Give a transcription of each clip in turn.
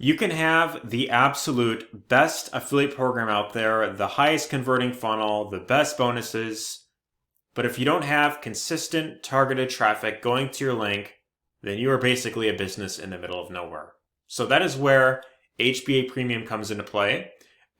You can have the absolute best affiliate program out there, the highest converting funnel, the best bonuses, but if you don't have consistent targeted traffic going to your link, then you are basically a business in the middle of nowhere. So that is where HBA Premium comes into play.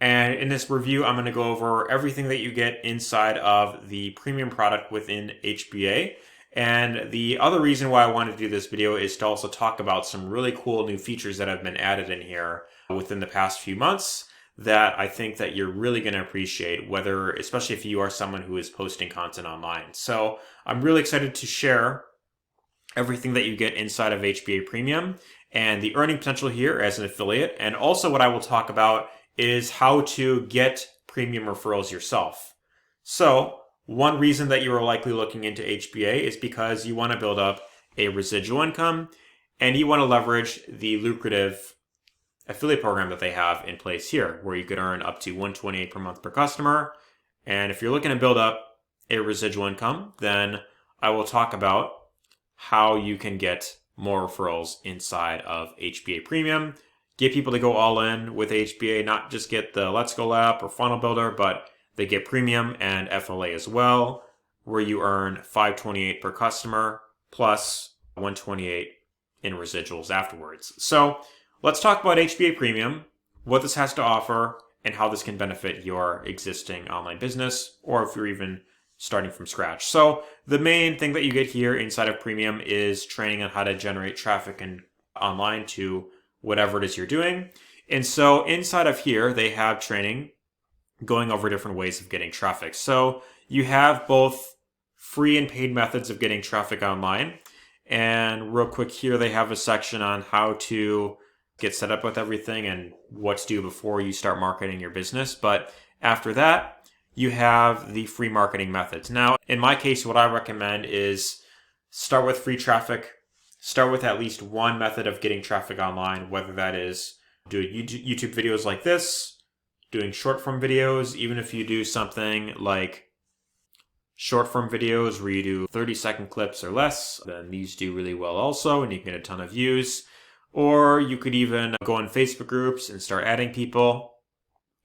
And in this review, I'm going to go over everything that you get inside of the premium product within HBA. And the other reason why I wanted to do this video is to also talk about some really cool new features that have been added in here within the past few months that I think that you're really going to appreciate, especially if you are someone who is posting content online. So I'm really excited to share everything that you get inside of HBA Premium and the earning potential here as an affiliate. And also what I will talk about is how to get premium referrals yourself. So one reason that you are likely looking into HBA is because you want to build up a residual income and you want to leverage the lucrative affiliate program that they have in place here, where you could earn up to $128 per month per customer. And if you're looking to build up a residual income, then I will talk about how you can get more referrals inside of HBA Premium. Get people to go all in with HBA, not just get the Let's Go app or Funnel Builder, but they get Premium and FLA as well, where you earn $528 per customer plus $128 in residuals afterwards. So let's talk about HBA Premium, what this has to offer, and how this can benefit your existing online business, or if you're even starting from scratch. So the main thing that you get here inside of Premium is training on how to generate traffic and online to whatever it is you're doing. And so inside of here, they have training going over different ways of getting traffic. So you have both free and paid methods of getting traffic online. And real quick here, they have a section on how to get set up with everything and what to do before you start marketing your business. But after that, you have the free marketing methods. Now, in my case, what I recommend is start with free traffic. Start with at least one method of getting traffic online, whether that is doing YouTube videos like this, doing short form videos, even if you do something like short form videos where you do 30-second clips or less, then these do really well also, and you can get a ton of views. Or you could even go on Facebook groups and start adding people.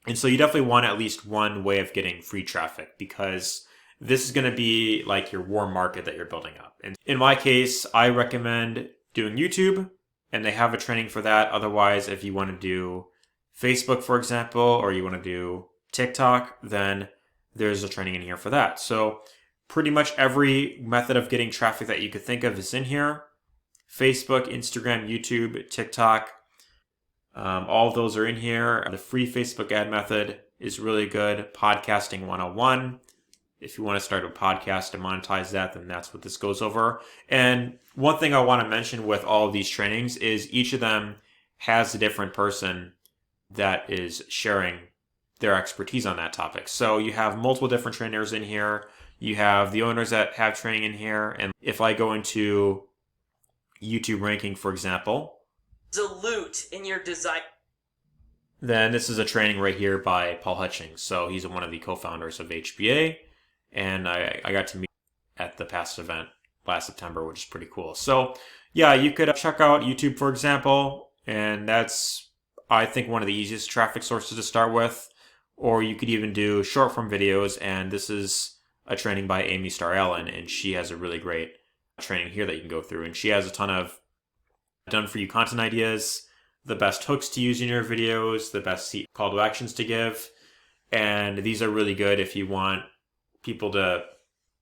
And so you definitely want at least one way of getting free traffic, because this is going to be like your warm market that you're building up. And in my case, I recommend doing YouTube, and they have a training for that. Otherwise, if you want to do Facebook, for example, or you want to do TikTok, then there's a training in here for that. So pretty much every method of getting traffic that you could think of is in here. Facebook, Instagram, YouTube, TikTok, all of those are in here. The free Facebook ad method is really good. Podcasting 101. If you want to start a podcast and monetize that, then that's what this goes over. And one thing I want to mention with all of these trainings is each of them has a different person that is sharing their expertise on that topic. So you have multiple different trainers in here. You have the owners that have training in here. And if I go into YouTube ranking, for example, Salute in your design. Then this is a training right here by Paul Hutchings. So he's one of the co-founders of HBA. And I got to meet at the past event last September, which is pretty cool. So yeah, you could check out YouTube, for example. And that's, I think, one of the easiest traffic sources to start with. Or you could even do short form videos. And this is a training by Amy Starr Allen. And she has a really great training here that you can go through. And she has a ton of done for you content ideas, the best hooks to use in your videos, the best call to actions to give. And these are really good if you want people to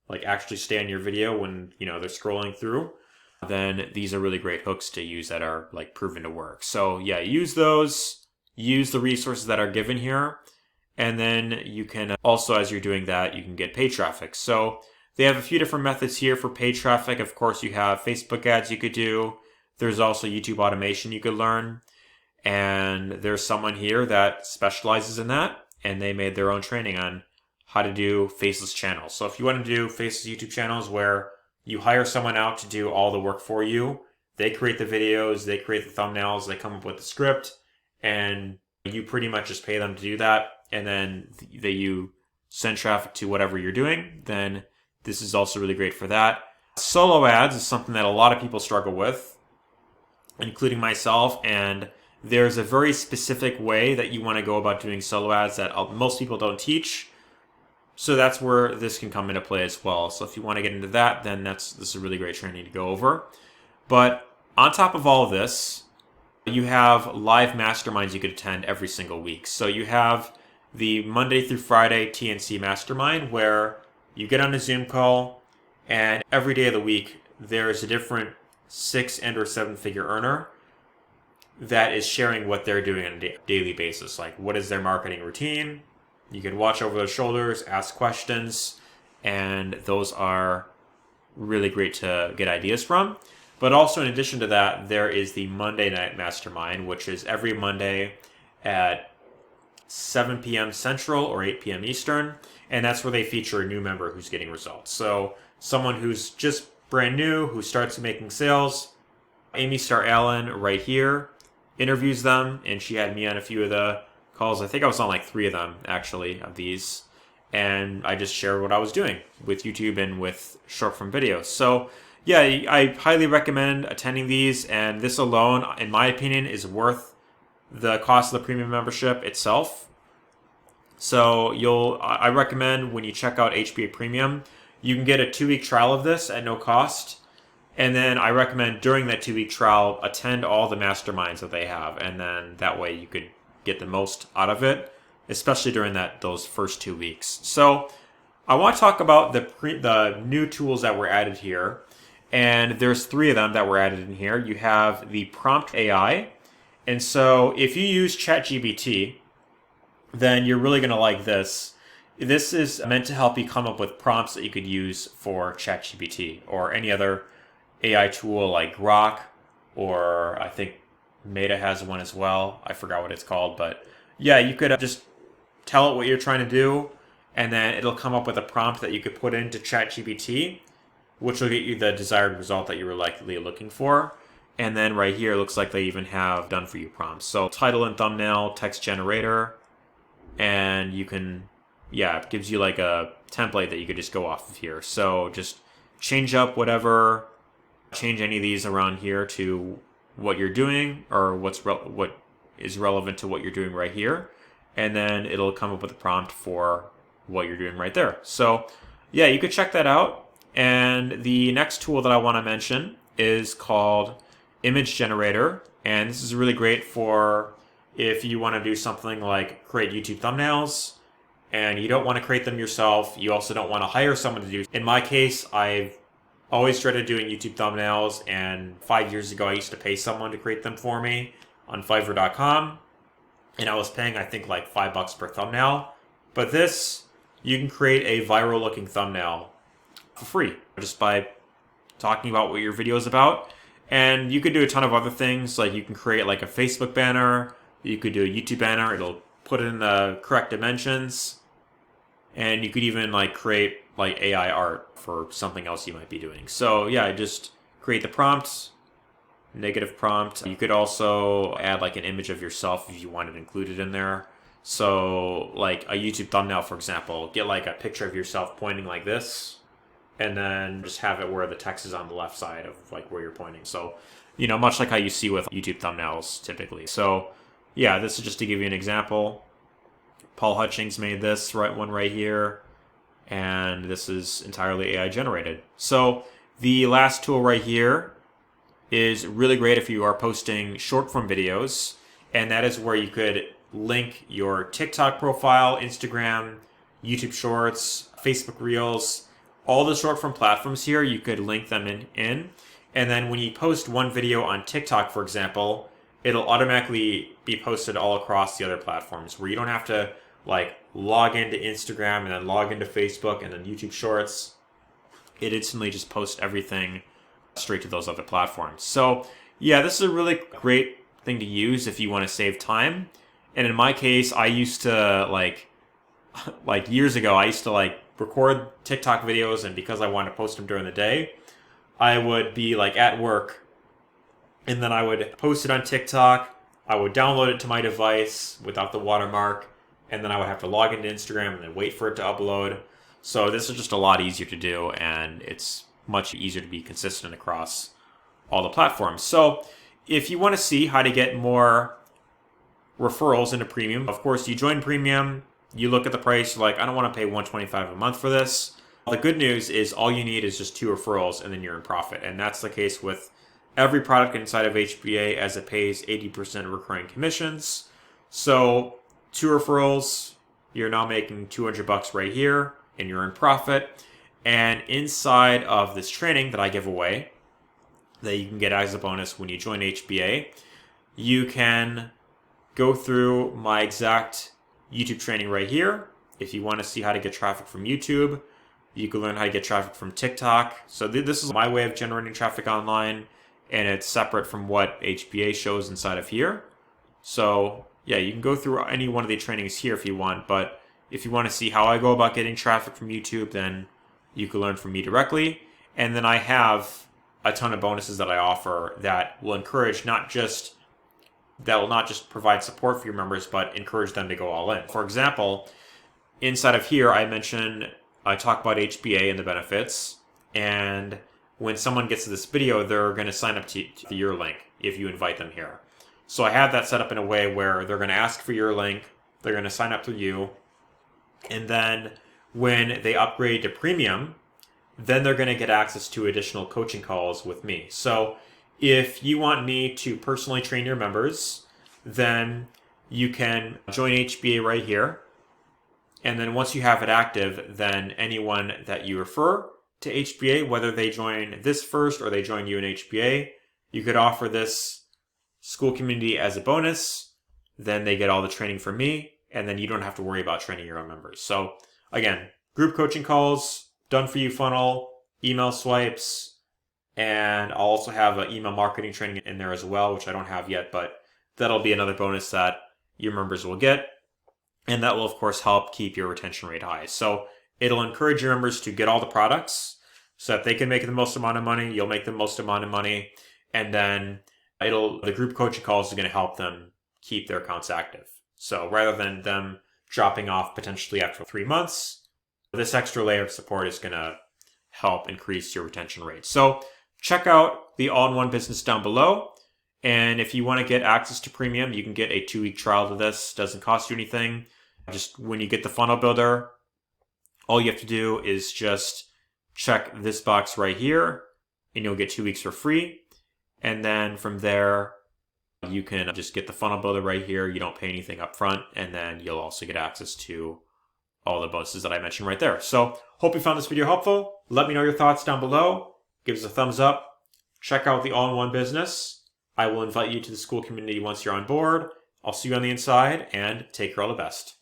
like actually stay on your video when, you know, they're scrolling through. Then these are really great hooks to use that are like proven to work. So yeah, use those, use the resources that are given here. And then you can also, as you're doing that, you can get paid traffic. So they have a few different methods here for paid traffic. Of course, you have Facebook ads you could do. There's also YouTube automation you could learn. And there's someone here that specializes in that. And they made their own training on how to do faceless channels. So if you want to do faceless YouTube channels where you hire someone out to do all the work for you, they create the videos, they create the thumbnails, they come up with the script, and you pretty much just pay them to do that. And then you send traffic to whatever you're doing, then this is also really great for that. Solo ads is something that a lot of people struggle with, including myself, and there's a very specific way that you want to go about doing solo ads that most people don't teach. So that's where this can come into play as well. So if you want to get into that, then this is a really great training to go over. But on top of all of this, you have live masterminds you could attend every single week. So you have the Monday through Friday TNC mastermind where you get on a Zoom call and every day of the week there is a different 6 and or 7 figure earner that is sharing what they're doing on a daily basis. Like, what is their marketing routine? You can watch over their shoulders, ask questions, and those are really great to get ideas from. But also, in addition to that, there is the Monday Night Mastermind, which is every Monday at 7 p.m. Central or 8 p.m. Eastern, and that's where they feature a new member who's getting results. So someone who's just brand new, who starts making sales, Amy Star Allen right here interviews them, and she had me on a few of the calls. I think I was on like 3 of them, actually, of these. And I just shared what I was doing with YouTube and with short form videos. So yeah, I highly recommend attending these. And this alone, in my opinion, is worth the cost of the premium membership itself. So I recommend when you check out HBA Premium, you can get a 2-week trial of this at no cost. And then I recommend during that 2-week trial, attend all the masterminds that they have. And then that way you could get the most out of it, especially during those first 2 weeks. So I want to talk about the new tools that were added here. And there's 3 of them that were added in here. You have the prompt AI. And so if you use ChatGPT, then you're really going to like this. This is meant to help you come up with prompts that you could use for ChatGPT or any other AI tool like Grok, or I think Meta has one as well. I forgot what it's called, but yeah, you could just tell it what you're trying to do, and then it'll come up with a prompt that you could put into ChatGPT, which will get you the desired result that you were likely looking for. And then right here, it looks like they even have done for you prompts. So title and thumbnail, text generator, and you can, it gives you like a template that you could just go off of here. So just change any of these around here to what you're doing or what is relevant to what you're doing right here. And then it'll come up with a prompt for what you're doing right there. So yeah, you could check that out. And the next tool that I want to mention is called Image Generator. And this is really great for if you want to do something like create YouTube thumbnails and you don't want to create them yourself. You also don't want to hire someone to do. In my case, I've always started doing YouTube thumbnails, and 5 years ago I used to pay someone to create them for me on Fiverr.com, and I was paying I think like $5 per thumbnail. But this, you can create a viral looking thumbnail for free just by talking about what your video is about. And you could do a ton of other things, like you can create like a Facebook banner, you could do a YouTube banner, it'll put it in the correct dimensions, and you could even like create like AI art for something else you might be doing. So yeah, just create the prompt, negative prompt. You could also add like an image of yourself if you want it included in there. So like a YouTube thumbnail, for example, get like a picture of yourself pointing like this, and then just have it where the text is on the left side of like where you're pointing. So, much like how you see with YouTube thumbnails typically. So yeah, this is just to give you an example. Paul Hutchings made this one right here, and this is entirely AI generated. So the last tool right here is really great if you are posting short form videos, and that is where you could link your TikTok profile, Instagram, YouTube Shorts, Facebook Reels, all the short form platforms here. You could link them in, and then when you post one video on TikTok, for example, it'll automatically be posted all across the other platforms, where you don't have to like log into Instagram and then log into Facebook and then YouTube Shorts. It instantly just posts everything straight to those other platforms. So yeah, this is a really great thing to use if you want to save time. And in my case, I used to like years ago, I used to like record TikTok videos, and because I wanted to post them during the day, I would be like at work, and then I would post it on TikTok. I would download it to my device without the watermark, and then I would have to log into Instagram and then wait for it to upload. So this is just a lot easier to do, and it's much easier to be consistent across all the platforms. So if you want to see how to get more referrals into premium. Of course, you join premium, you look at the price, you're like, I don't want to pay $125 a month for this. The good news is all you need is just 2 referrals and then you're in profit. And that's the case with every product inside of HBA, as it pays 80% recurring commissions. So 2 referrals, you're now making $200 right here and you're in profit. And inside of this training that I give away, that you can get as a bonus when you join HBA, you can go through my exact YouTube training right here. If you want to see how to get traffic from YouTube, you can learn how to get traffic from TikTok. So this is my way of generating traffic online, and it's separate from what HBA shows inside of here. So yeah, you can go through any one of the trainings here if you want, but if you want to see how I go about getting traffic from YouTube, then you can learn from me directly. And then I have a ton of bonuses that I offer that will encourage that will not just provide support for your members, but encourage them to go all in. For example, inside of here, I talk about HBA and the benefits. And when someone gets to this video, they're going to sign up to your link if you invite them here. So I have that set up in a way where they're going to ask for your link, they're going to sign up to you, and then when they upgrade to premium, then they're going to get access to additional coaching calls with me. So if you want me to personally train your members, then you can join HBA right here. And then once you have it active, then anyone that you refer to HBA, whether they join this first or they join you in HBA, you could offer this school community as a bonus. Then they get all the training from me, and then you don't have to worry about training your own members. So again, group coaching calls, done for you funnel, email swipes, and I'll also have an email marketing training in there as well, which I don't have yet, but that'll be another bonus that your members will get. And that will, of course, help keep your retention rate high. So it'll encourage your members to get all the products so that they can make the most amount of money. You'll make the most amount of money. And then the group coaching calls are going to help them keep their accounts active. So rather than them dropping off potentially after 3 months, this extra layer of support is going to help increase your retention rate. So check out the all-in-one business down below. And if you want to get access to premium, you can get a 2-week trial to this. Doesn't cost you anything. Just when you get the funnel builder, all you have to do is just check this box right here and you'll get 2 weeks for free. And then from there, you can just get the funnel builder right here. You don't pay anything up front. And then you'll also get access to all the bonuses that I mentioned right there. So hope you found this video helpful. Let me know your thoughts down below. Give us a thumbs up. Check out the all-in-one business. I will invite you to the school community once you're on board. I'll see you on the inside, and take care all the best.